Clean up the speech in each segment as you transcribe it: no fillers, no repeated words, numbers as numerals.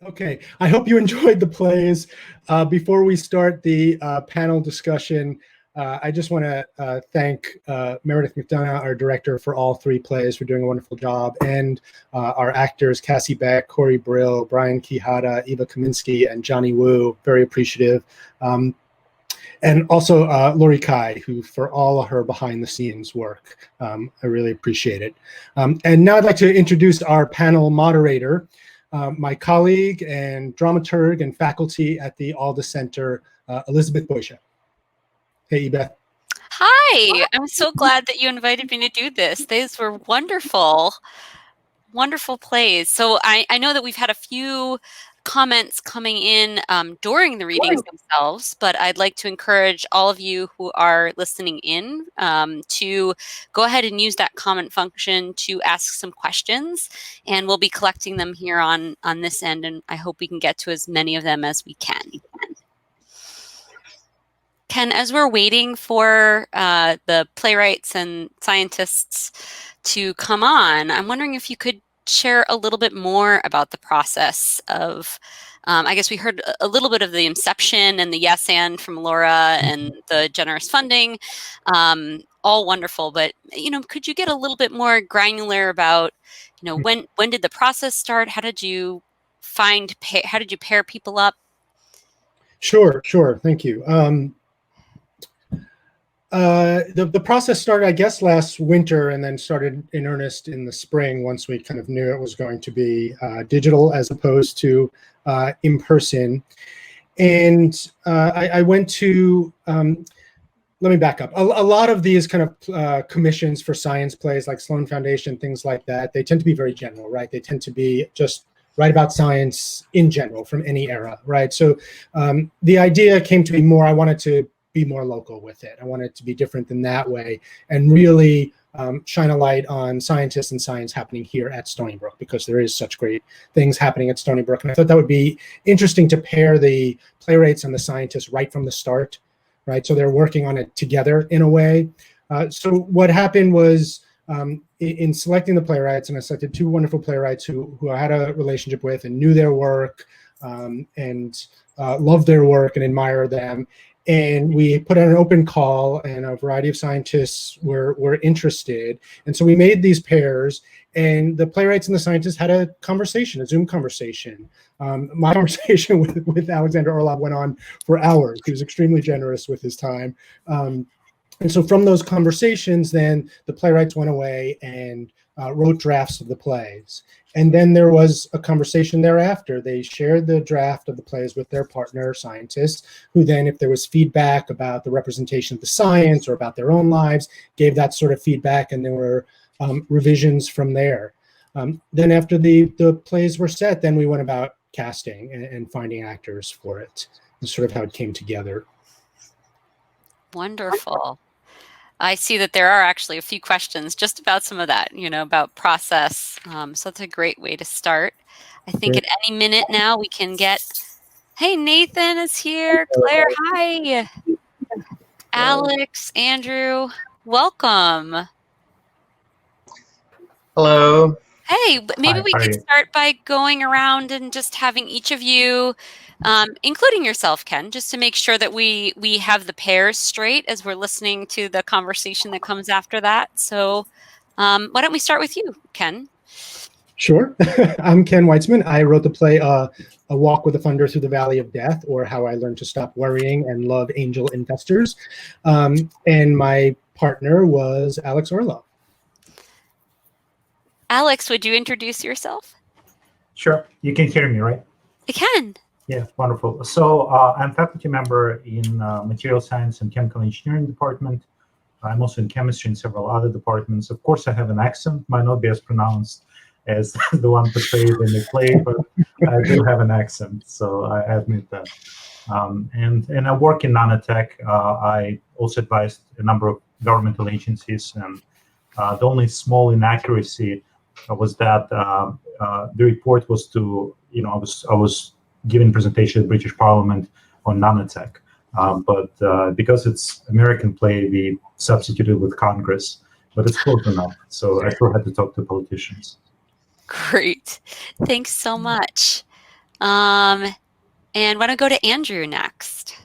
Okay, I hope you enjoyed the plays. Before we start the panel discussion, I just want to thank Meredith McDonough, our director, for all three plays, for doing a wonderful job, and our actors, Cassie Beck, Corey Brill, Brian Quijada, Eva Kaminsky, and Johnny Wu. Very appreciative. And also Lori Kai, who for all of her behind-the-scenes work. I really appreciate it. And now I'd like to introduce our panel moderator, my colleague and dramaturg and faculty at the Alda Center, Elizabeth Bojsza. Hey, Ebeth. Hi, I'm so glad that you invited me to do this. These were wonderful, wonderful plays. So I know that we've had a few comments coming in during the readings themselves, but I'd like to encourage all of you who are listening in to go ahead and use that comment function to ask some questions, and we'll be collecting them here on this end, and I hope we can get to as many of them as we can. Ken, as we're waiting for the playwrights and scientists to come on, I'm wondering if you could share a little bit more about the process of, I guess we heard a little bit of the inception and the yes and from Laura and the generous funding, all wonderful, but, could you get a little bit more granular about, when did the process start? How did you pair people up? Sure, thank you. The process started, I guess, last winter and then started in earnest in the spring once we kind of knew it was going to be digital as opposed to in person. And I went to, let me back up. A lot of these kind of commissions for science plays like Sloan Foundation, things like that, they tend to be very general, right? They tend to be just write about science in general from any era, right? So the idea came to be more, I wanted to be more local with it. I want it to be different than that way and really shine a light on scientists and science happening here at Stony Brook, because there is such great things happening at Stony Brook. And I thought that would be interesting to pair the playwrights and the scientists right from the start, right? So they're working on it together in a way. So what happened was in selecting the playwrights, and I selected two wonderful playwrights who I had a relationship with and knew their work and loved their work and admire them. And we put out an open call, and a variety of scientists were interested. And so we made these pairs, and the playwrights and the scientists had a conversation, a Zoom conversation. My conversation with Alexander Orlov went on for hours. He was extremely generous with his time. And so from those conversations, then the playwrights went away and wrote drafts of the plays. And then there was a conversation thereafter. They shared the draft of the plays with their partner scientists, who then, if there was feedback about the representation of the science or about their own lives, gave that sort of feedback, and there were revisions from there. Then after the plays were set, then we went about casting and finding actors for it. That's sort of how it came together. Wonderful. I see that there are actually a few questions just about some of that, about process. So that's a great way to start. I think at any minute now we can get, hey, Nathan is here. Claire, hi. Alex, Andrew, welcome. Hello. Hey, maybe we could start by going around and just having each of you, including yourself, Ken, just to make sure that we have the pairs straight as we're listening to the conversation that comes after that. So why don't we start with you, Ken? Sure. I'm Ken Weitzman. I wrote the play A Walk with a Funder Through the Valley of Death, or How I Learned to Stop Worrying and Love Angel Investors. And my partner was Alex Orlov. Alex, would you introduce yourself? Sure. You can hear me, right? I can. Yeah, wonderful. So I'm faculty member in Material Science and Chemical Engineering department. I'm also in chemistry and several other departments. Of course, I have an accent, might not be as pronounced as the one portrayed in the play, but I do have an accent, so I admit that. And I work in nanotech. I also advised a number of governmental agencies, and the only small inaccuracy was that the report was to, I was giving presentation at the British Parliament on nanotech, but because it's American play, we substituted with Congress, but it's close enough, so I still had to talk to politicians. Great, thanks so much. And why don't I go to Andrew next?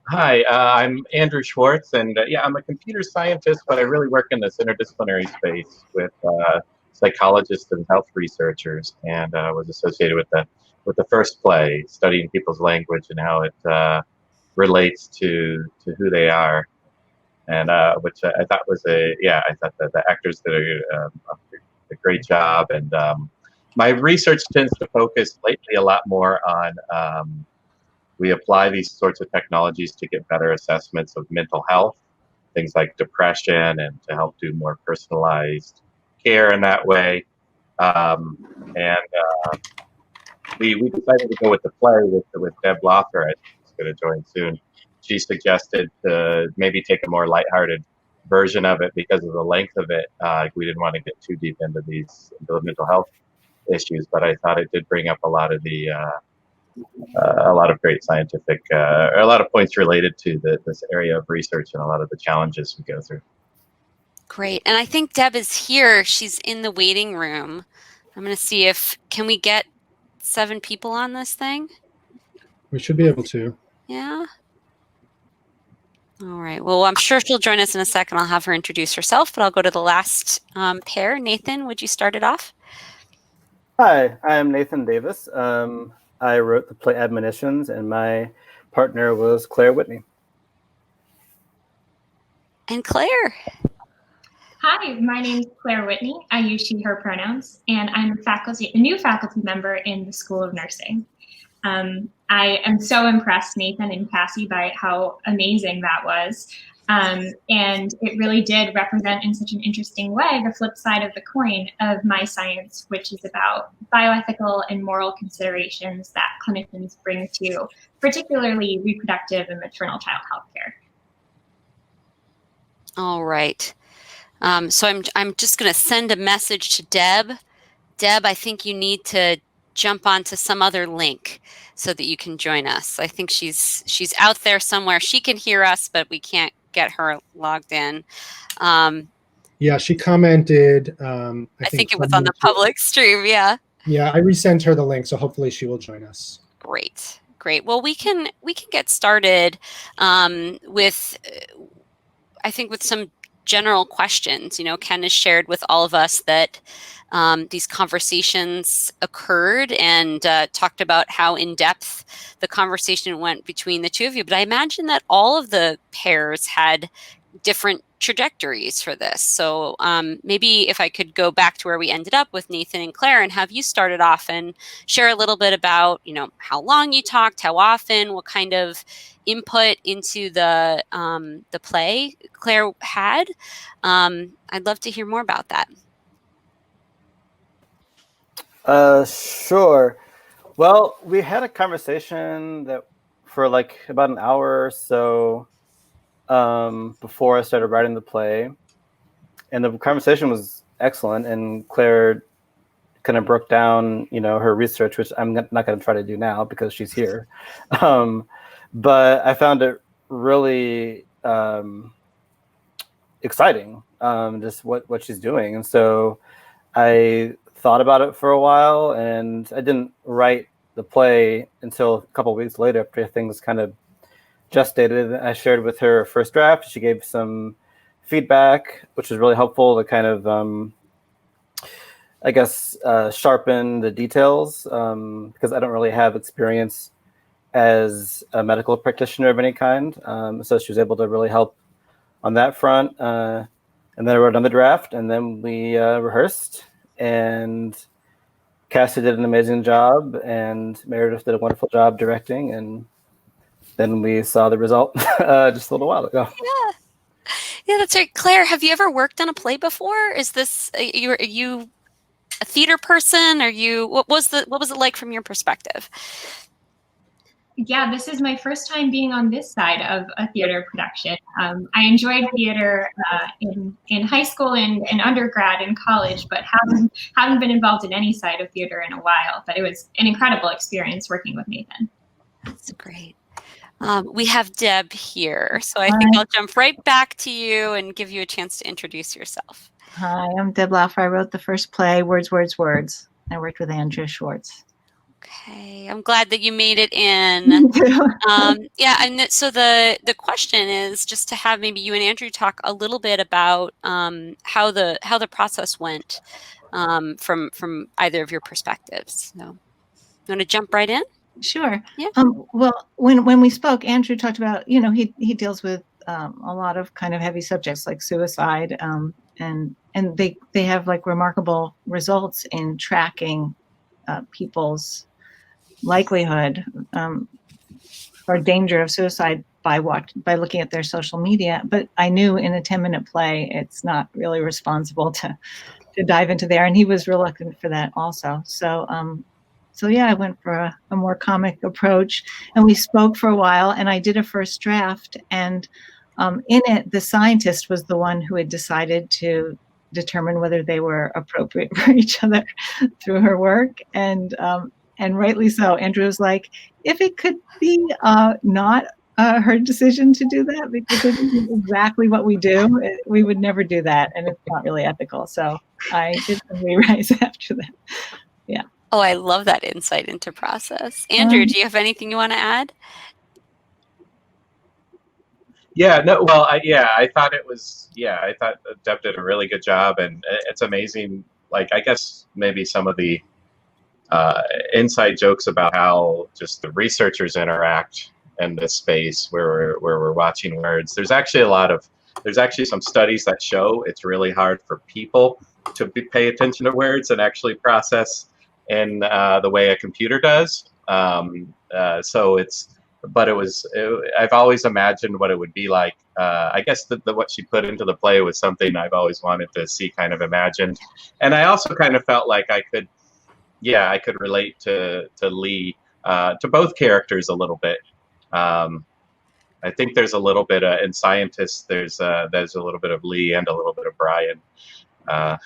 Hi, I'm Andrew Schwartz, and yeah, I'm a computer scientist, but I really work in this interdisciplinary space with psychologists and health researchers, and was associated with the first play, studying people's language and how it relates to who they are, and which I thought was I thought that the actors did a great job, and my research tends to focus lately a lot more on. We apply these sorts of technologies to get better assessments of mental health, things like depression, and to help do more personalized care in that way. We decided to go with the play with Deb Loffer. I think she's going to join soon. She suggested to maybe take a more lighthearted version of it because of the length of it. We didn't want to get too deep into the mental health issues, but I thought it did bring up a lot of great scientific, a lot of points related to this area of research and a lot of the challenges we go through. Great. And I think Deb is here. She's in the waiting room. I'm going to see can we get 7 people on this thing? We should be able to. Yeah. All right. Well, I'm sure she'll join us in a second. I'll have her introduce herself, but I'll go to the last pair. Nathan, would you start it off? Hi, I'm Nathan Davis. I wrote the play Admonitions, and my partner was Claire Whitney. And Claire. Hi, my name is Claire Whitney. I use she, her pronouns, and I'm a new faculty member in the School of Nursing. I am so impressed, Nathan and Cassie, by how amazing that was. And it really did represent in such an interesting way the flip side of the coin of my science, which is about bioethical and moral considerations that clinicians bring to particularly reproductive and maternal child health care. All right. So I'm just going to send a message to Deb. Deb, I think you need to jump onto some other link so that you can join us. I think she's out there somewhere. She can hear us, but we can't get her logged in. Yeah, she commented. I think it was on the public stream. Yeah. Yeah, I resent her the link, so hopefully she will join us. Great. Well, we can get started with some general questions. Ken has shared with all of us that these conversations occurred and talked about how in depth the conversation went between the two of you. But I imagine that all of the pairs had different trajectories for this. So maybe if I could go back to where we ended up with Nathan and Claire and have you started off and share a little bit about, how long you talked, how often, what kind of input into the play Claire had. I'd love to hear more about that. Sure. Well, we had a conversation that for about an hour or so before I started writing the play, and the conversation was excellent. And Claire kind of broke down, her research, which I'm not going to try to do now because she's here. But I found it really exciting, just what she's doing. And so I thought about it for a while, and I didn't write the play until a couple of weeks later after things kind of gestated. I shared with her a first draft. She gave some feedback, which was really helpful to kind of, sharpen the details because I don't really have experience as a medical practitioner of any kind. So she was able to really help on that front. And then I wrote on the draft, and then we rehearsed. And Cassie did an amazing job, and Meredith did a wonderful job directing, and then we saw the result just a little while ago. Yeah, that's right. Claire, have you ever worked on a play before? Is this are you a theater person? What was it like from your perspective? Yeah, this is my first time being on this side of a theater production. I enjoyed theater in high school and undergrad and college, but haven't been involved in any side of theater in a while. But it was an incredible experience working with Nathan. That's great. We have Deb here, so I think I'll jump right back to you and give you a chance to introduce yourself. Hi, I'm Deb Loffer. I wrote the first play, Words, Words, Words. I worked with Andrew Schwartz. Okay, I'm glad that you made it in. Yeah, and so the question is just to have maybe you and Andrew talk a little bit about how the process went from either of your perspectives. So, you want to jump right in? Sure. Yeah. Well, when we spoke, Andrew talked about, he deals with a lot of kind of heavy subjects like suicide, and they have like remarkable results in tracking people's likelihood or danger of suicide by looking at their social media. But I knew in a 10-minute play, it's not really responsible to dive into there, and he was reluctant for that also. So yeah, I went for a more comic approach, and we spoke for a while, and I did a first draft, and in it, the scientist was the one who had decided to determine whether they were appropriate for each other through her work, and rightly so. Andrew was like, if it could be not her decision to do that, because it isn't exactly what we do, we would never do that, and it's not really ethical. So I did some rewrites after that. Yeah. Oh, I love that insight into process. Andrew, do you have anything you want to add? Yeah, no, well, I thought Deb did a really good job, and it's amazing. Like, I guess maybe some of the inside jokes about how just the researchers interact in this space where we're watching words. There's actually some studies that show it's really hard for people to pay attention to words and actually process in the way a computer does. I've always imagined what it would be like. I guess what she put into the play was something I've always wanted to see kind of imagined. And I also kind of felt like I could relate to Lee, to both characters a little bit. I think there's a little bit in Scientists, there's a little bit of Lee and a little bit of Brian. I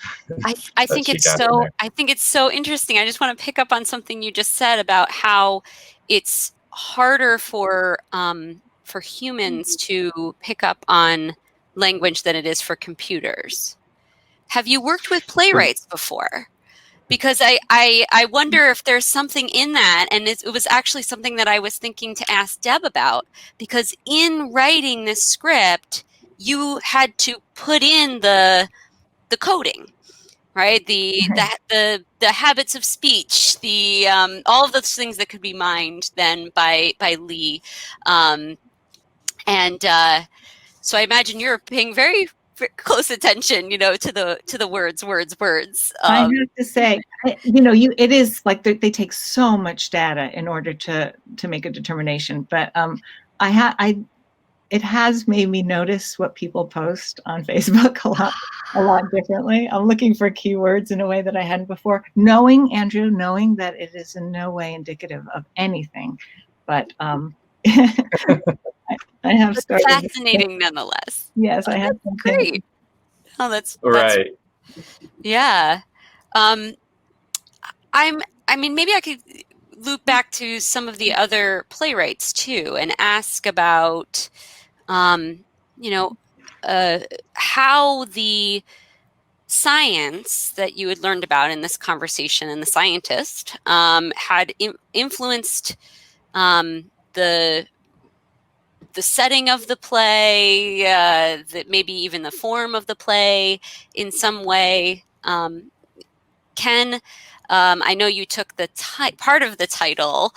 think it's so interesting. I just want to pick up on something you just said about how it's harder for humans to pick up on language than it is for computers. Have you worked with playwrights before? Because I wonder if there's something in that, and it was actually something that I was thinking to ask Deb about, because in writing this script, you had to put in the coding, right? The habits of speech, all of those things that could be mined then by Lee, so I imagine you're paying very close attention, to the words. I have to say, it is like they take so much data in order to make a determination, but it has made me notice what people post on Facebook a lot differently. I'm looking for keywords in a way that I hadn't before, knowing that it is in no way indicative of anything, but I have started. Fascinating nonetheless. Yes, I have. Great. Oh, that's right. Yeah. Maybe I could loop back to some of the other playwrights too and ask about, how the science that you had learned about in this conversation and the scientist had influenced the setting of the play, that maybe even the form of the play in some way. Ken, I know you took the part of the title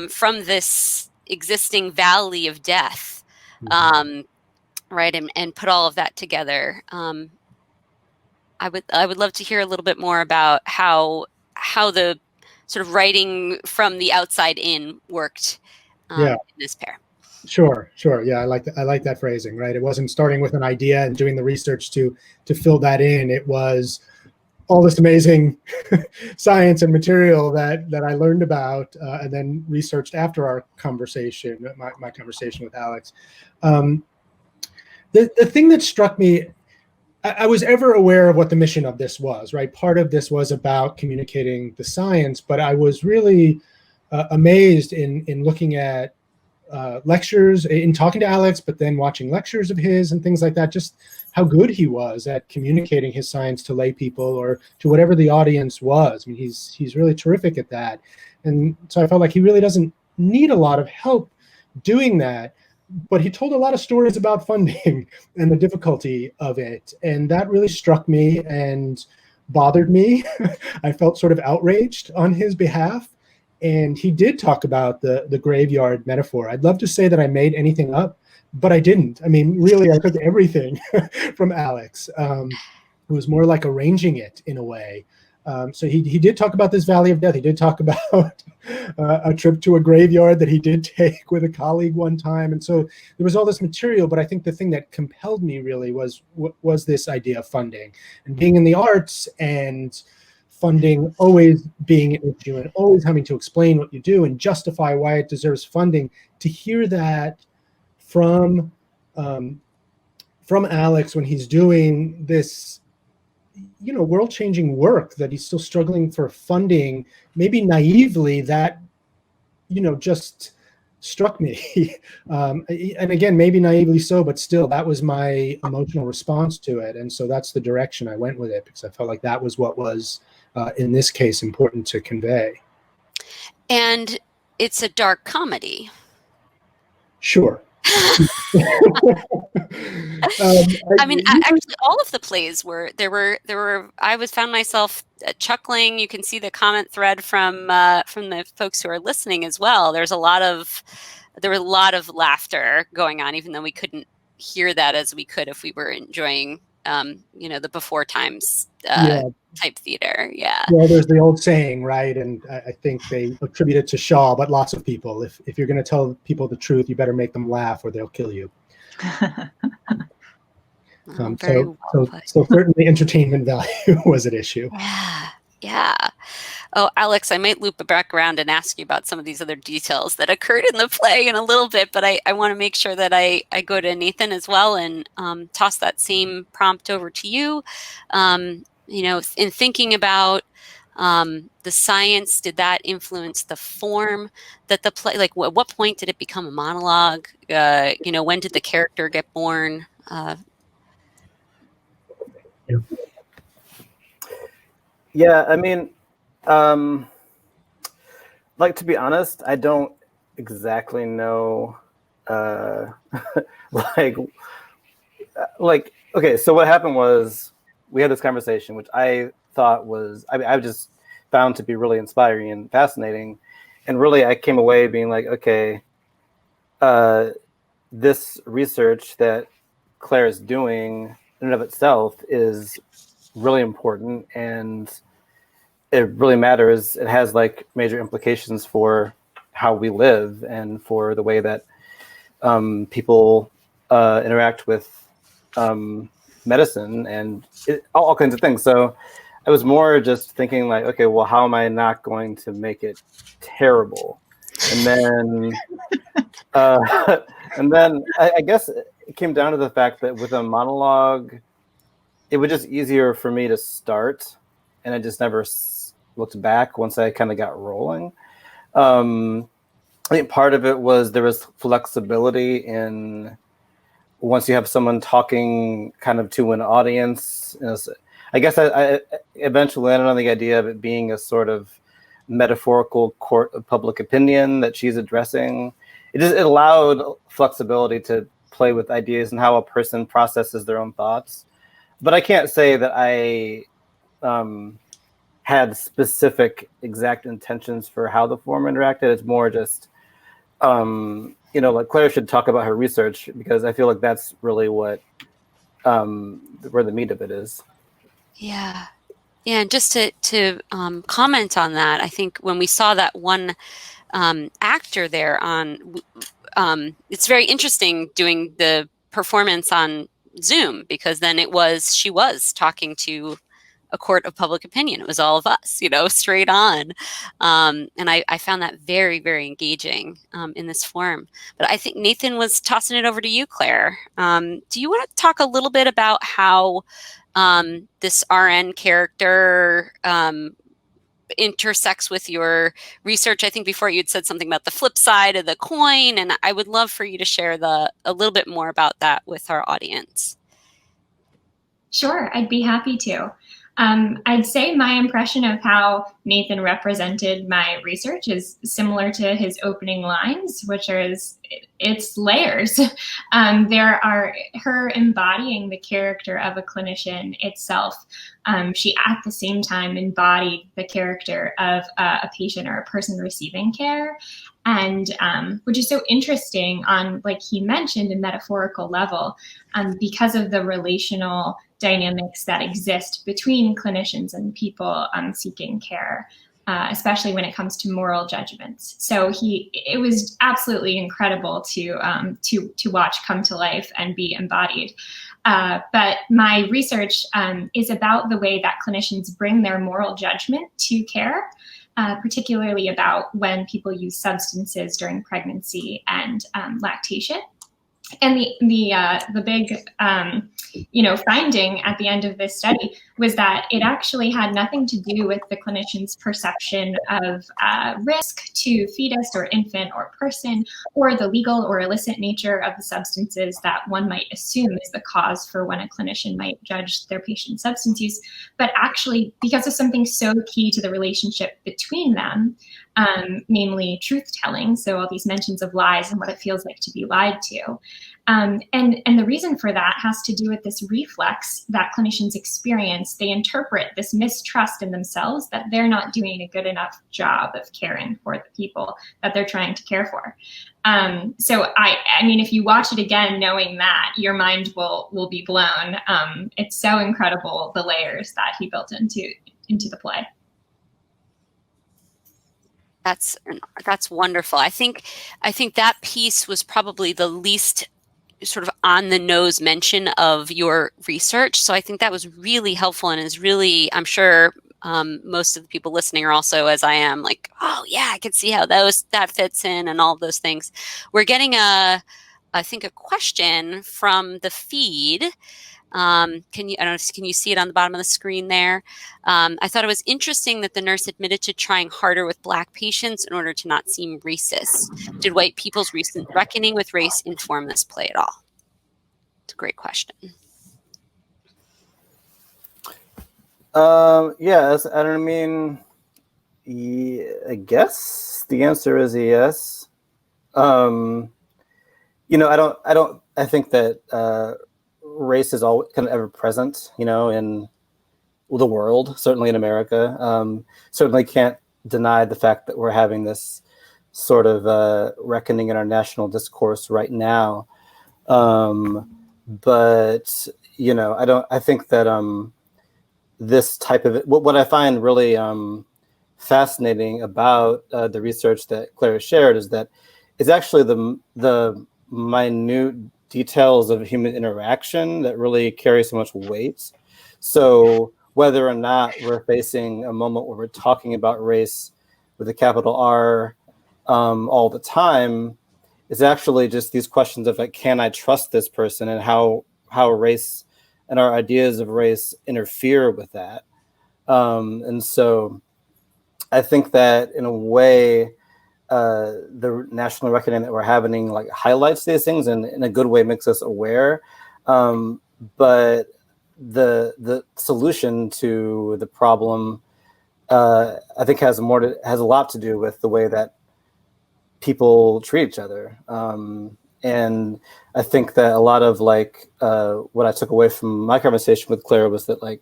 from this existing valley of death, right, and put all of that together. I would love to hear a little bit more about how the sort of writing from the outside in worked in this pair. Sure. Yeah, I like that phrasing, right? It wasn't starting with an idea and doing the research to fill that in. It was all this amazing science and material that I learned about and then researched after our conversation, my conversation with Alex. The thing that struck me, I was ever aware of what the mission of this was, right? Part of this was about communicating the science, but I was really amazed in looking at lectures, in talking to Alex, but then watching lectures of his and things like that, just how good he was at communicating his science to lay people or to whatever the audience was. I mean, he's really terrific at that. And so I felt like he really doesn't need a lot of help doing that, but he told a lot of stories about funding and the difficulty of it. And that really struck me and bothered me. I felt sort of outraged on his behalf. And he did talk about the graveyard metaphor. I'd love to say that I made anything up, but I didn't. I mean, really, I took everything from Alex, who was more like arranging it in a way. So he did talk about this valley of death. He did talk about a trip to a graveyard that he did take with a colleague one time. And so there was all this material, but I think the thing that compelled me really was this idea of funding and being in the arts and funding always being an issue and always having to explain what you do and justify why it deserves funding. To hear that from Alex when he's doing this, world-changing work, that he's still struggling for funding, maybe naively, that, just struck me. And again, maybe naively so, but still, that was my emotional response to it. And so that's the direction I went with it, because I felt like that was what was, in this case, important to convey. And it's a dark comedy. Sure. I mean, actually, all of the plays were. I found myself chuckling. You can see the comment thread from the folks who are listening as well. There was a lot of laughter going on, even though we couldn't hear that as we could if we were enjoying, the before times type theater. Yeah. Well, there's the old saying, right? And I think they attribute it to Shaw, but lots of people. If you're going to tell people the truth, you better make them laugh or they'll kill you. So certainly entertainment value was at issue. Yeah. Oh, Alex, I might loop back around and ask you about some of these other details that occurred in the play in a little bit, but I want to make sure that I go to Nathan as well and toss that same prompt over to you. In thinking about the science, did that influence the form that the play, like at what point did it become a monologue? When did the character get born? Yeah, I mean, to be honest, I don't exactly know, okay, so what happened was we had this conversation, which I thought was, I just found to be really inspiring and fascinating. And really, I came away being like, okay, this research that Claire is doing in and of itself is really important, and it really matters. It has major implications for how we live and for the way that people interact with medicine and all kinds of things. So I was more just thinking okay, well, how am I not going to make it terrible? And then, I guess it came down to the fact that with a monologue, it was just easier for me to start, and I just never looked back once I kind of got rolling. I think part of it was there was flexibility in once you have someone talking kind of to an audience. I guess I eventually landed on the idea of it being a sort of metaphorical court of public opinion that she's addressing. It allowed flexibility to play with ideas and how a person processes their own thoughts. But I can't say that I had specific exact intentions for how the form interacted. It's more just, Claire should talk about her research, because I feel like that's really what, where the meat of it is. Yeah. And just to comment on that, I think when we saw that one actor there it's very interesting doing the performance on Zoom, because then she was talking to a court of public opinion. It was all of us, straight on. And I found that very, very engaging in this form. But I think Nathan was tossing it over to you, Claire. Do you want to talk a little bit about how this RN character intersects with your research. I think before you had said something about the flip side of the coin, and I would love for you to share a little bit more about that with our audience. Sure, I'd be happy to. I'd say my impression of how Nathan represented my research is similar to his opening lines, which is it's layers. There are her embodying the character of a clinician itself. She at the same time embodied the character of a patient or a person receiving care. And which is so interesting on, like he mentioned, a metaphorical level, because of the relational dynamics that exist between clinicians and people seeking care, especially when it comes to moral judgments. So it was absolutely incredible to watch come to life and be embodied. But my research is about the way that clinicians bring their moral judgment to care. Particularly about when people use substances during pregnancy and lactation. And the big finding at the end of this study was that it actually had nothing to do with the clinician's perception of risk to fetus or infant or person, or the legal or illicit nature of the substances that one might assume is the cause for when a clinician might judge their patient's substance use, but actually because of something so key to the relationship between them, namely truth telling. So all these mentions of lies and what it feels like to be lied to. And the reason for that has to do with this reflex that clinicians experience. They interpret this mistrust in themselves that they're not doing a good enough job of caring for the people that they're trying to care for. So I mean, if you watch it again, knowing that, your mind will be blown. It's so incredible, the layers that he built into the play. That's wonderful. I think that piece was probably the least sort of on the nose mention of your research. So I think that was really helpful and is really, I'm sure most of the people listening are also, as I am, like, oh yeah, I can see how that fits in and all of those things. We're getting I think a question from the feed. Can you see it on the bottom of the screen there? I thought it was interesting that the nurse admitted to trying harder with Black patients in order to not seem racist. Did white people's recent reckoning with race inform this play at all? It's a great question. Yes, I mean, I guess the answer is yes. I think that race is always kind of ever present, in the world, certainly in America. Certainly can't deny the fact that we're having this sort of reckoning in our national discourse right now. But I think that this type of what I find really fascinating about the research that Claire shared is that it's actually the minute details of human interaction that really carry so much weight. So whether or not we're facing a moment where we're talking about race with a capital R all the time, is actually just these questions of like, can I trust this person, and how race and our ideas of race interfere with that. And so I think that in a way, the national reckoning that we're having like highlights these things and in a good way makes us aware. But the solution to the problem, I think has a lot to do with the way that people treat each other. And I think that a lot of what I took away from my conversation with Claire was that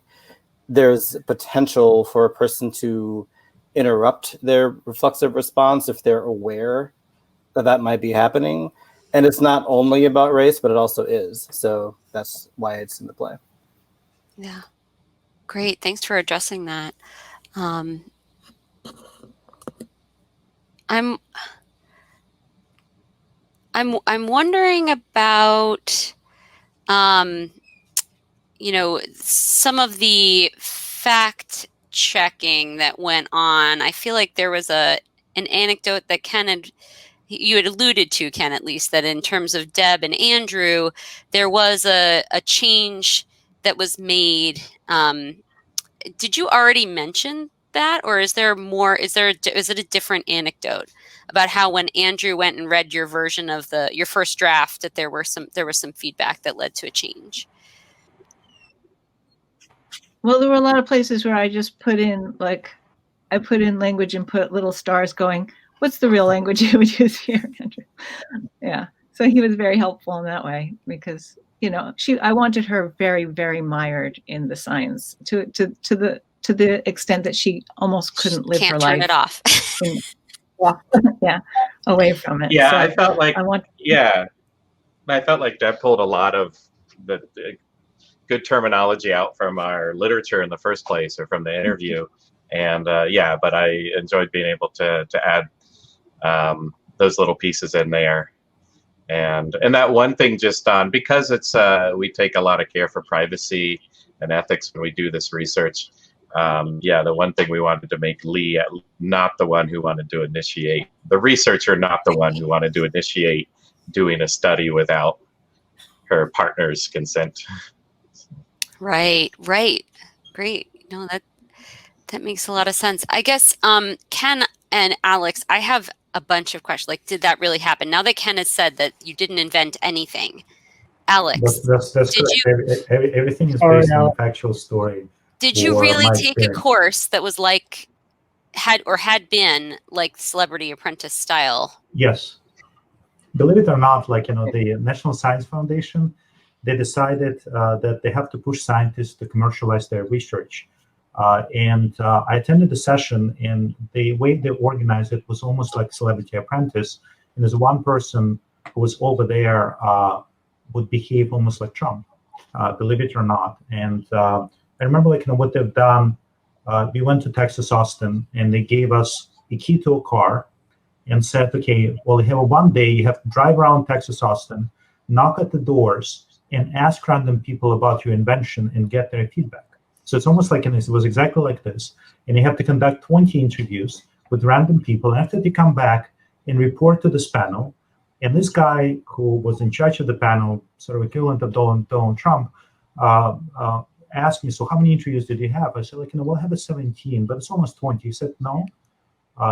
there's potential for a person to interrupt their reflexive response if they're aware that might be happening. And it's not only about race, but it also is. So that's why it's in the play. Yeah. Great. Thanks for addressing that. I'm wondering about, some of the fact checking that went on. I feel like there was an anecdote that you had alluded to, Ken, at least, that in terms of Deb and Andrew, there was a change that was made. Did you already mention that, or is there more? Is it a different anecdote about how when Andrew went and read your version of your first draft, that there was some feedback that led to a change? Well, there were a lot of places where I just put in language and put little stars going, what's the real language you would use here, Andrew? Yeah. So he was very helpful in that way because, I wanted her very, very mired in the science to the extent that she almost couldn't live her life. Can't turn it off. Yeah, away from it. Yeah, So I felt like Deb pulled a lot of the good terminology out from our literature in the first place, or from the interview, and but I enjoyed being able to add those little pieces in there, and that one thing just on, because it's we take a lot of care for privacy and ethics when we do this research. The one thing we wanted to make Lee not the one who wanted to initiate, the researcher not the one who wanted to initiate doing a study without her partner's consent. Right. Great. No, that makes a lot of sense. I guess Ken and Alex, I have a bunch of questions. Like, did that really happen? Now that Ken has said that you didn't invent anything, Alex, that's correct. Everything is based on a factual story. Did you really take a course that was like had been like Celebrity Apprentice style? Yes. Believe it or not, the National Science Foundation, they decided that they have to push scientists to commercialize their research. And I attended the session, and the way they organized it was almost like Celebrity Apprentice. And there's one person who was over there would behave almost like Trump, believe it or not. And I remember what they've done. We went to Texas, Austin, and they gave us a key to a car and said, okay, well, you have one day, you have to drive around Texas, Austin, knock at the doors, and ask random people about your invention and get their feedback. So it's almost like, it was exactly like this. And you have to conduct 20 interviews with random people. And after they come back and report to this panel, and this guy who was in charge of the panel, sort of equivalent of Donald Trump, asked me, so how many interviews did you have? I said, we'll have 17, but it's almost 20. He said, no,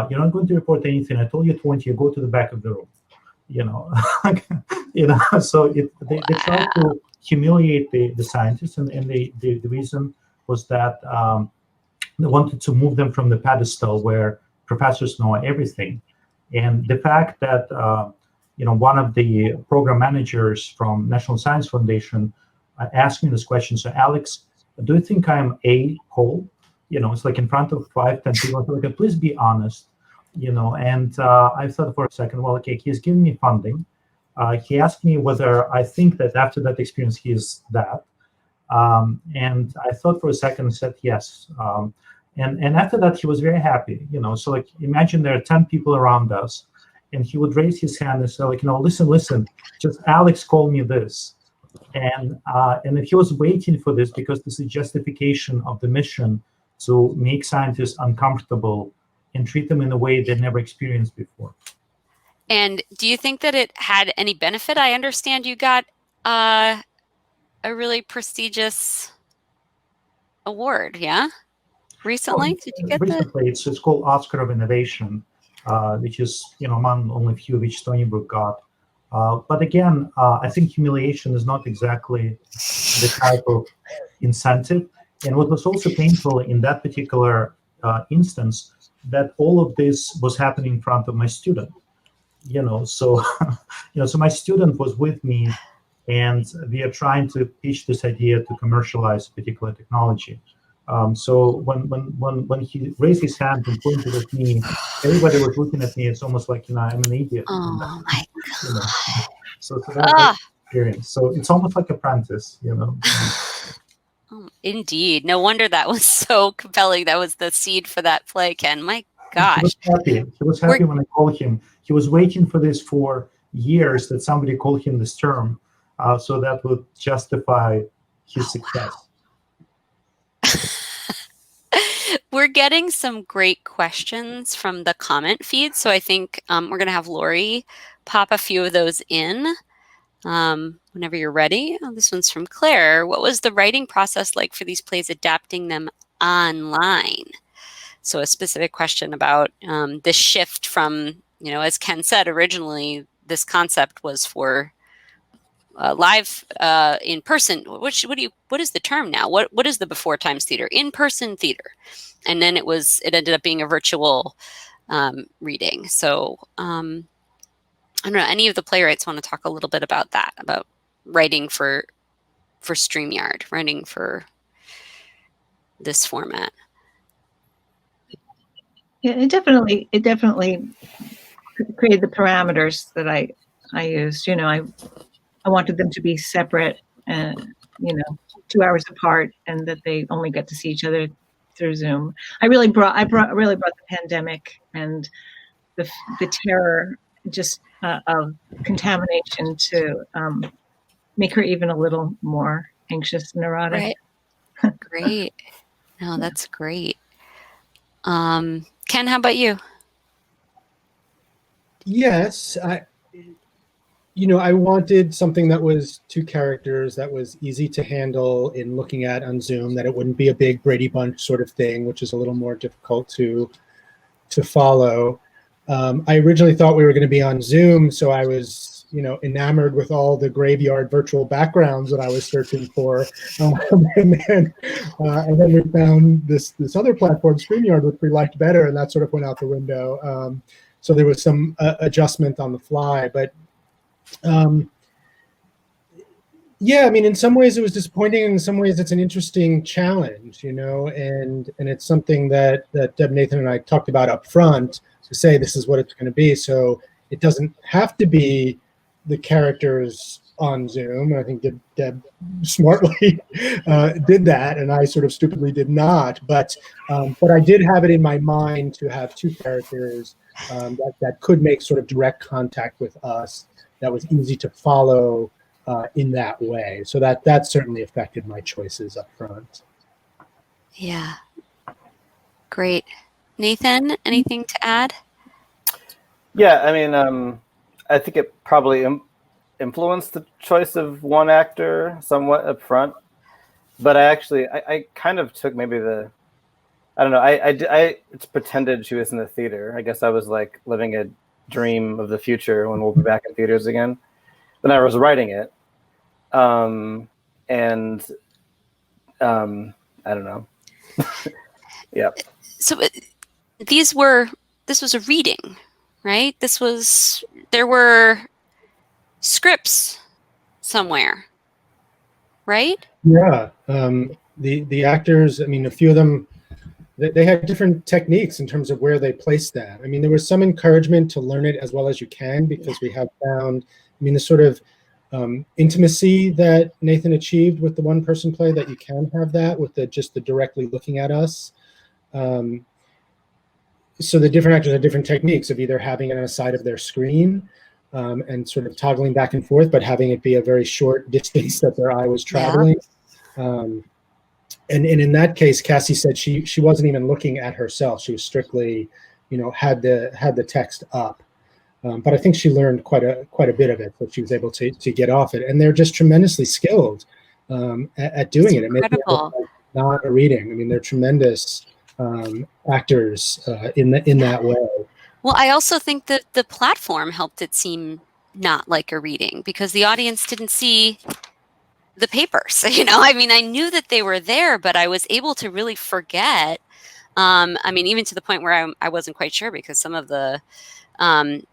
you're not going to report anything. I told you 20, you go to the back of the room. So they tried to humiliate the scientists, and the reason was that they wanted to move them from the pedestal where professors know everything. And the fact that one of the program managers from National Science Foundation asked me this question, so Alex, do you think I'm a hole? It's like in front of 5-10 people. So please be honest. And I thought for a second, well, okay, he's giving me funding. He asked me whether I think that after that experience, he is that. And I thought for a second and said yes. And after that, he was very happy, So imagine there are 10 people around us, and he would raise his hand and say, listen, just Alex called me this. And he was waiting for this because this is justification of the mission to make scientists uncomfortable and treat them in a way they never experienced before. And do you think that it had any benefit? I understand you got a really prestigious award, yeah? Recently? Did you get recently, it's called Oscar of Innovation, which is, among only a few which Stony Brook got. But again, I think humiliation is not exactly the type of incentive. And what was also painful in that particular instance, that all of this was happening in front of my student. So my student was with me, and we are trying to pitch this idea to commercialize a particular technology. So when he raised his hand and pointed at me, everybody was looking at me. It's almost like I'm an idiot. Oh my God! So that's experience. So it's almost like Apprentice. Oh, indeed. No wonder that was so compelling. That was the seed for that play, Ken. My gosh. He was happy when I called him. He was waiting for this for years, that somebody called him this term, so that would justify his success. We're getting some great questions from the comment feed. So I think we're going to have Lori pop a few of those in whenever you're ready. Oh, this one's from Claire. What was the writing process like for these plays, adapting them online? So a specific question about this shift from, as Ken said, originally this concept was for live in person. What is the term now? What is the before times theater? In person theater, and then it ended up being a virtual reading. So I don't know. Any of the playwrights want to talk a little bit about that, about writing for StreamYard, writing for this format? Yeah, it definitely created the parameters that I used. I wanted them to be separate, 2 hours apart, and that they only get to see each other through Zoom. I really brought the pandemic and the terror just of contamination to make her even a little more anxious and neurotic. Right. Great. No, that's great. Ken, how about you? Yes, I wanted something that was 2 characters, that was easy to handle in looking at on Zoom, that it wouldn't be a big Brady Bunch sort of thing, which is a little more difficult to follow. I originally thought we were going to be on Zoom, so I was, enamored with all the graveyard virtual backgrounds that I was searching for, and then we found this other platform, StreamYard, which we liked better, and that sort of went out the window. So there was some adjustment on the fly, but yeah, I mean, in some ways it was disappointing, in some ways it's an interesting challenge, and it's something that Deb, Nathan, and I talked about up front, to say this is what it's going to be. So it doesn't have to be the characters on Zoom. And I think Deb smartly did that, and I sort of stupidly did not. But I did have it in my mind to have 2 characters that could make sort of direct contact with us, that was easy to follow in that way. So that certainly affected my choices up front. Yeah. Great. Nathan, anything to add? Yeah, I mean, I think it probably influenced the choice of one actor somewhat up front, but I kind of took maybe I don't know, I pretended she was in the theater. I guess I was like living a dream of the future when we'll be back in theaters again. Then I was writing it, and I don't know. Yeah. So this was a reading, right? There were scripts somewhere, right? Yeah. The actors, I mean, a few of them, they had different techniques in terms of where they placed that. I mean, there was some encouragement to learn it as well as you can, because we have found, I mean, the sort of intimacy that Nathan achieved with the one-person play, that you can have that with the directly looking at us. So the different actors have different techniques of either having it on the side of their screen and sort of toggling back and forth, but having it be a very short distance that their eye was traveling. Yeah. And in that case, Cassie said she wasn't even looking at herself. She was strictly, had the text up. But I think she learned quite a bit of it, so she was able to get off it. And they're just tremendously skilled at doing it. It makes it not a reading. I mean, they're tremendous actors in that way. Well, I also think that the platform helped it seem not like a reading, because the audience didn't see the papers. I mean, I knew that they were there, but I was able to really forget. I mean, even to the point where I wasn't quite sure, because some of the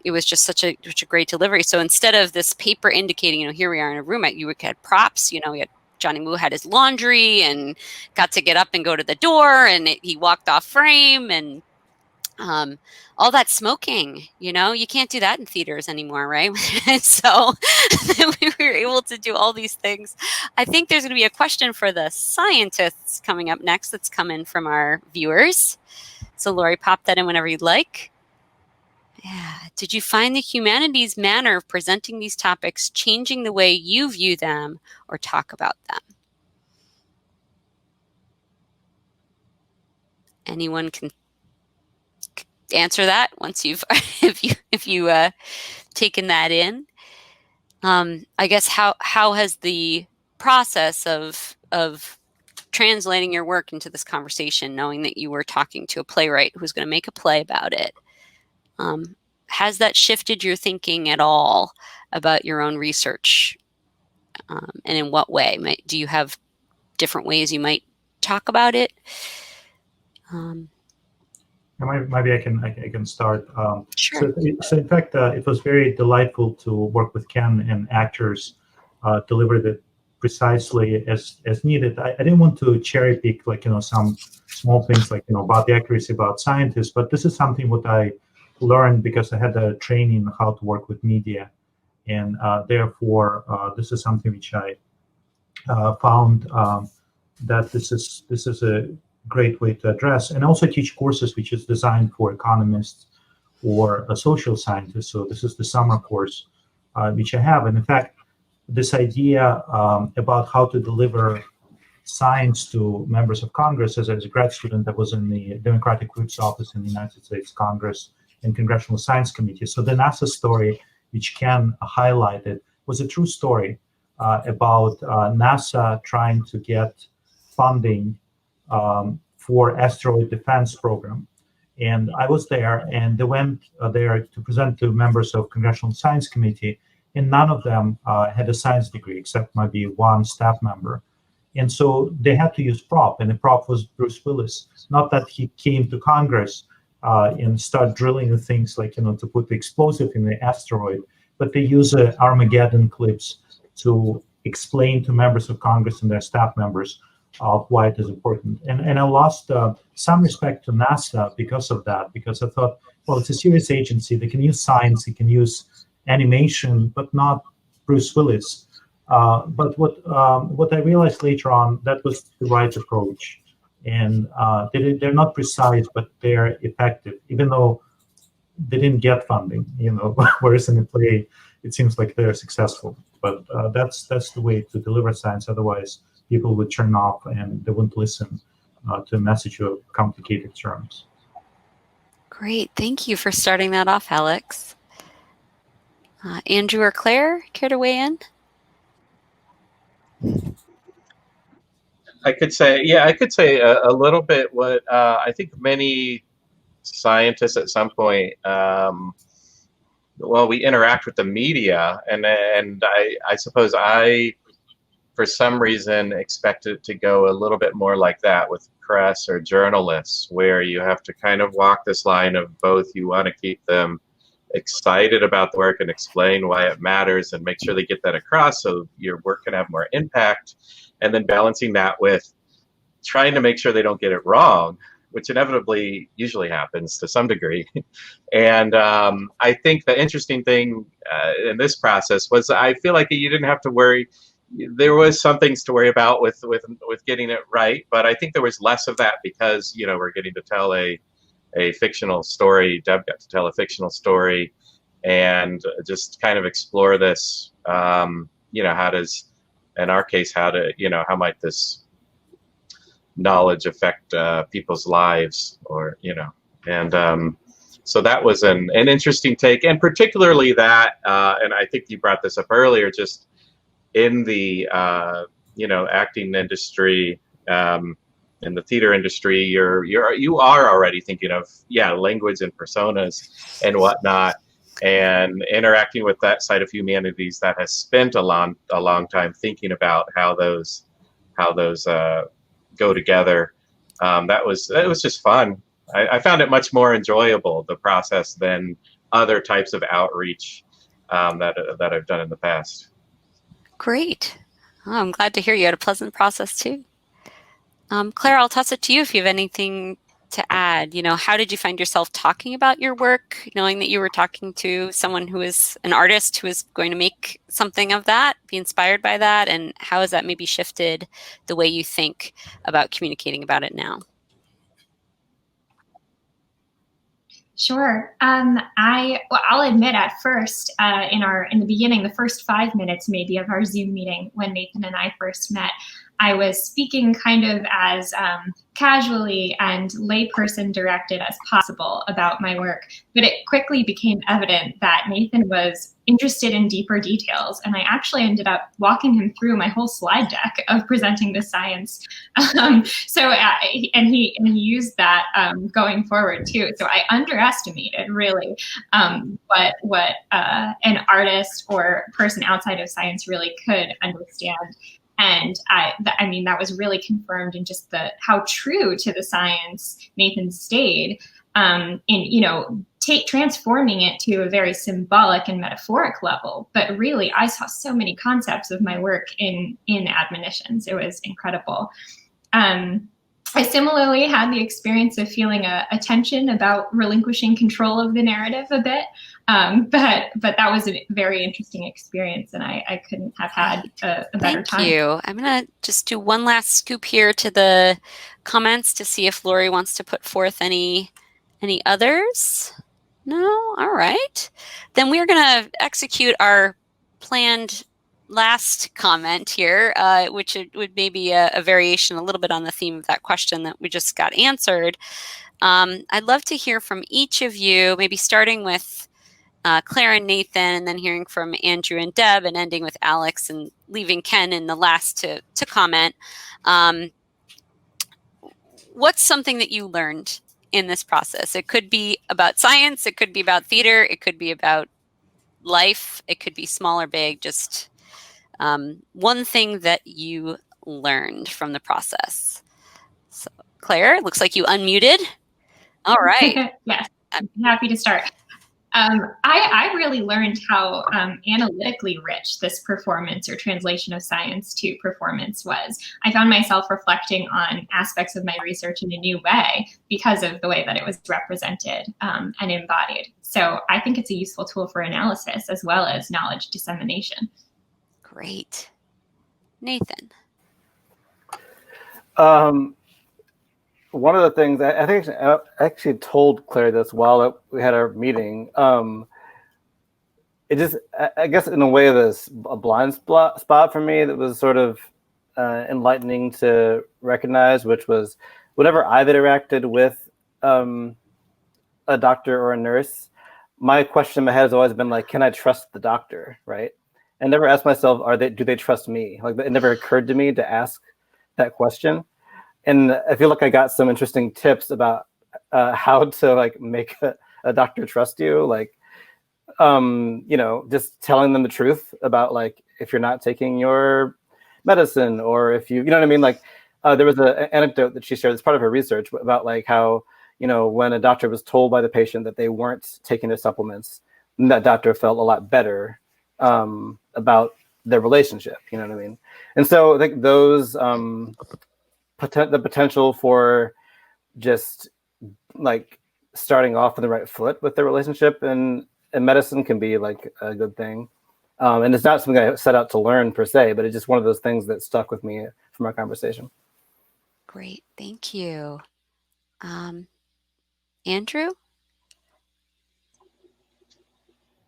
it was just such a great delivery. So instead of this paper indicating, here we are in a room, you had props. We had Johnny Moo had his laundry and got to get up and go to the door, and he walked off frame, and all that smoking, you can't do that in theaters anymore, right? So we were able to do all these things. I think there's going to be a question for the scientists coming up next that's come in from our viewers. So Lori, pop that in whenever you'd like. Yeah. Did you find the humanities' manner of presenting these topics changing the way you view them or talk about them? Anyone can answer that once you've if you taken that in. I guess how has the process of translating your work into this conversation, knowing that you were talking to a playwright who's going to make a play about it, has that shifted your thinking at all about your own research? And in what way? Do you have different ways you might talk about it? Maybe I can start. Sure. So in fact, it was very delightful to work with Ken and actors, deliver it precisely as needed. I didn't want to cherry pick, like, some small things, like, about the accuracy about scientists, but this is something what I learned because I had a training on how to work with media, and therefore this is something which I found that this is a great way to address, and also teach courses which is designed for economists or social scientists. So this is the summer course which I have, and in fact, this idea about how to deliver science to members of Congress. As a grad student, I was in the Democratic Whip's office in the United States Congress and Congressional Science Committee. So the NASA story, which Ken highlighted, was a true story about NASA trying to get funding for asteroid defense program. And I was there, and they went there to present to members of Congressional Science Committee, and none of them had a science degree except maybe one staff member. And so they had to use prop, and the prop was Bruce Willis. Not that he came to Congress and start drilling the things, like, to put the explosive in the asteroid, but they use Armageddon clips to explain to members of Congress and their staff members of why it is important. And I lost some respect to NASA because of that, because I thought, well, it's a serious agency. They can use science, they can use animation, but not Bruce Willis. But what I realized later on, that was the right approach. And they're not precise, but they're effective, even though they didn't get funding, whereas in the play, it seems like they're successful. But that's the way to deliver science. Otherwise, people would turn off and they wouldn't listen to a message of complicated terms. Great. Thank you for starting that off, Alex. Andrew or Claire, care to weigh in? I could say a little bit what I think many scientists at some point, we interact with the media, and I suppose I, for some reason, expect it to go a little bit more like that with press or journalists, where you have to kind of walk this line of both. You want to keep them excited about the work and explain why it matters and make sure they get that across so your work can have more impact, and then balancing that with trying to make sure they don't get it wrong, which inevitably usually happens to some degree. And I think the interesting thing in this process was I feel like you didn't have to worry. There was some things to worry about with getting it right, but I think there was less of that because, we're getting to tell a fictional story. Deb got to tell a fictional story and just kind of explore this, how does, in our case, how might this knowledge affect people's lives, or, and so that was an interesting take, and particularly that, and I think you brought this up earlier, just in the, acting industry, in the theater industry, you are already thinking of language and personas and whatnot, and interacting with that side of humanities that has spent a long time thinking about how those go together. It was just fun. I found it much more enjoyable, the process, than other types of outreach that I've done in the past. Great. Oh, I'm glad to hear you had a pleasant process too. Claire, I'll toss it to you if you have anything to add. How did you find yourself talking about your work, knowing that you were talking to someone who is an artist who is going to make something of that, be inspired by that, and how has that maybe shifted the way you think about communicating about it now? Sure. I'll admit at first, in the beginning, the first 5 minutes maybe of our Zoom meeting when Nathan and I first met, I was speaking kind of as casually and layperson directed as possible about my work, but it quickly became evident that Nathan was interested in deeper details, and I actually ended up walking him through my whole slide deck of presenting the science. And he used that going forward too. So I underestimated really what an artist or person outside of science really could understand. And I mean, that was really confirmed in just how true to the science Nathan stayed in, transforming it to a very symbolic and metaphoric level. But really, I saw so many concepts of my work in admonitions. It was incredible. I similarly had the experience of feeling a tension about relinquishing control of the narrative a bit. But that was a very interesting experience, and I couldn't have had a better time. Thank you. I'm going to just do one last scoop here to the comments to see if Lori wants to put forth any others. No? All right. Then we're going to execute our planned last comment here, which would maybe a variation a little bit on the theme of that question that we just got answered. I'd love to hear from each of you, maybe starting with Claire and Nathan, and then hearing from Andrew and Deb, and ending with Alex, and leaving Ken in the last to comment. What's something that you learned in this process? It could be about science, it could be about theater, it could be about life, it could be small or big, just one thing that you learned from the process. So, Claire, looks like you unmuted. All right. Yes, I'm happy to start. I really learned how analytically rich this performance or translation of science to performance was. I found myself reflecting on aspects of my research in a new way because of the way that it was represented and embodied. So I think it's a useful tool for analysis as well as knowledge dissemination. Great. Nathan. One of the things I think I actually told Claire this while we had our meeting. It just, I guess, in a way, there's a blind spot for me that was sort of enlightening to recognize, which was whenever I've interacted with a doctor or a nurse, my question in my head has always been like, can I trust the doctor, right? And never asked myself, do they trust me? Like, it never occurred to me to ask that question. And I feel like I got some interesting tips about how to like make a doctor trust you. Like, just telling them the truth about like, if you're not taking your medicine, or if you know what I mean? Like, there was an anecdote that she shared as part of her research about like how, when a doctor was told by the patient that they weren't taking their supplements, that doctor felt a lot better about their relationship, you know what I mean? And so I think those, the potential for just like starting off on the right foot with the relationship and medicine can be like a good thing. And it's not something I set out to learn per se, but it's just one of those things that stuck with me from our conversation. Great, thank you. Andrew?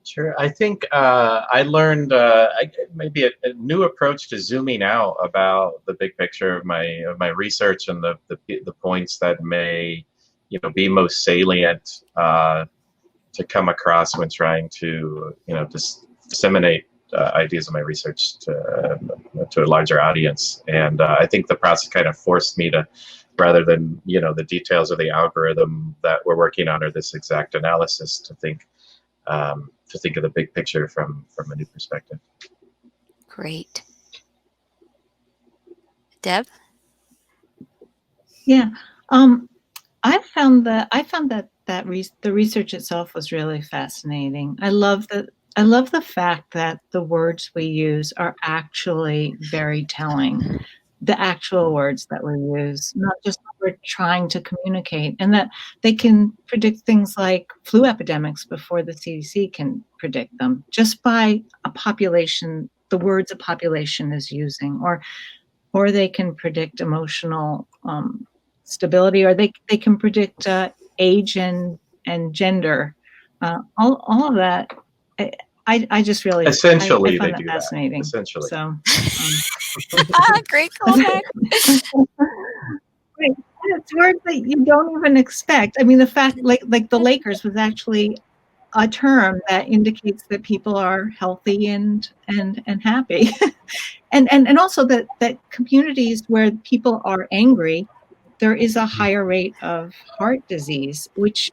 Sure. I think I learned maybe a new approach to zooming out about the big picture of my research and the points that may be most salient to come across when trying to disseminate ideas of my research to a larger audience. And I think the process kind of forced me to, rather than the details of the algorithm that we're working on or this exact analysis, to think of the big picture from a new perspective. Great. Deb? Yeah, I found that the research itself was really fascinating. I love the fact that the words we use are actually very telling. The actual words that we use, not just what we're trying to communicate, and that they can predict things like flu epidemics before the CDC can predict them, just by a population, the words a population is using, or they can predict emotional stability, or they can predict age and gender. All of that. I just really Essentially, I find they that do fascinating. that. Essentially. So Great callback. Right. It's words that you don't even expect. I mean, the fact like the Lakers was actually a term that indicates that people are healthy and happy. and also that communities where people are angry, there is a higher rate of heart disease, which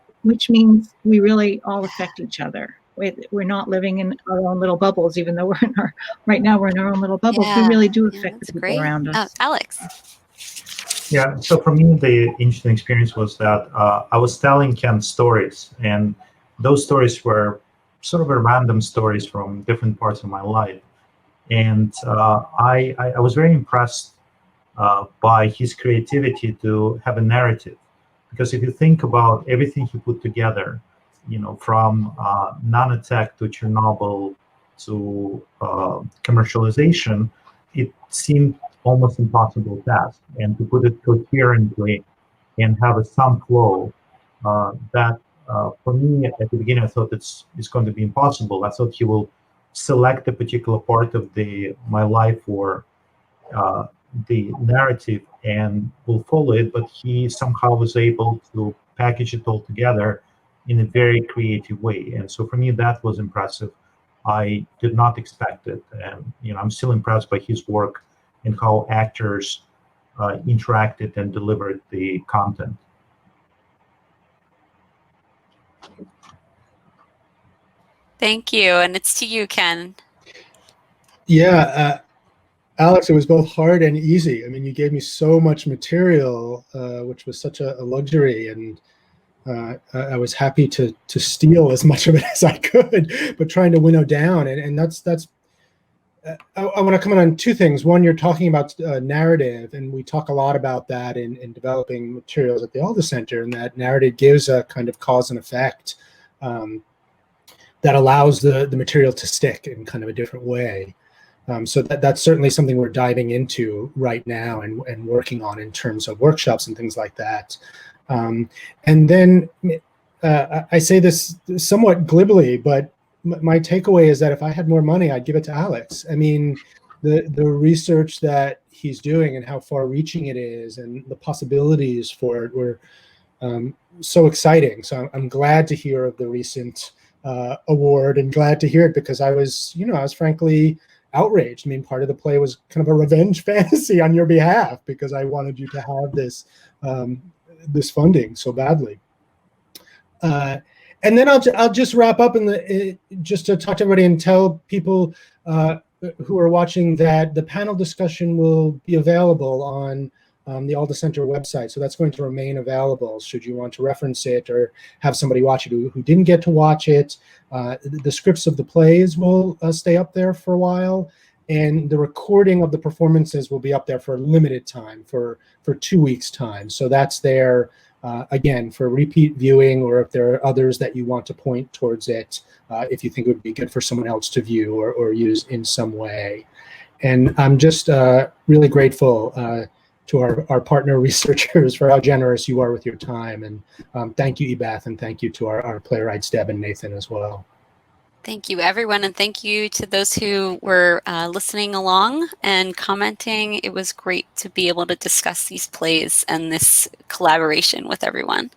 means we really all affect each other. We're not living in our own little bubbles, even though right now we're in our own little bubbles. We really do affect the people around us. Alex. Yeah, so for me, the interesting experience was that I was telling Ken stories, and those stories were sort of random stories from different parts of my life. And I was very impressed by his creativity to have a narrative. Because if you think about everything he put together, from nanotech to Chernobyl to commercialization, it seemed almost impossible task. And to put it coherently and have some flow, that for me at the beginning I thought it's going to be impossible. I thought he will select a particular part of my life or the narrative and will follow it, but he somehow was able to package it all together in a very creative way. And so for me, that was impressive. I did not expect it. And, I'm still impressed by his work and how actors interacted and delivered the content. Thank you. And it's to you, Ken. Yeah, Alex, it was both hard and easy. I mean, you gave me so much material, which was such a luxury, and I was happy to steal as much of it as I could, but trying to winnow down. And that's I want to comment on two things. One, you're talking about narrative, and we talk a lot about that in developing materials at the Alda Center, and that narrative gives a kind of cause and effect that allows the material to stick in kind of a different way. So that's certainly something we're diving into right now and working on in terms of workshops and things like that. And then I say this somewhat glibly, but my takeaway is that if I had more money, I'd give it to Alex. I mean, the research that he's doing and how far-reaching it is and the possibilities for it were so exciting. So I'm glad to hear of the recent award and glad to hear it, because I was frankly outraged. I mean, part of the play was kind of a revenge fantasy on your behalf because I wanted you to have this this funding so badly. And then I'll just wrap up just to talk to everybody and tell people who are watching that the panel discussion will be available on the Alda Center website. So that's going to remain available should you want to reference it or have somebody watch it who didn't get to watch it. The scripts of the plays will stay up there for a while, and the recording of the performances will be up there for a limited time, for 2 weeks' time. So that's there, again, for repeat viewing, or if there are others that you want to point towards it, if you think it would be good for someone else to view or use in some way. And I'm just really grateful to our partner researchers for how generous you are with your time. And thank you, Ebath, and thank you to our playwrights, Deb and Nathan, as well. Thank you, everyone, and thank you to those who were listening along and commenting. It was great to be able to discuss these plays and this collaboration with everyone.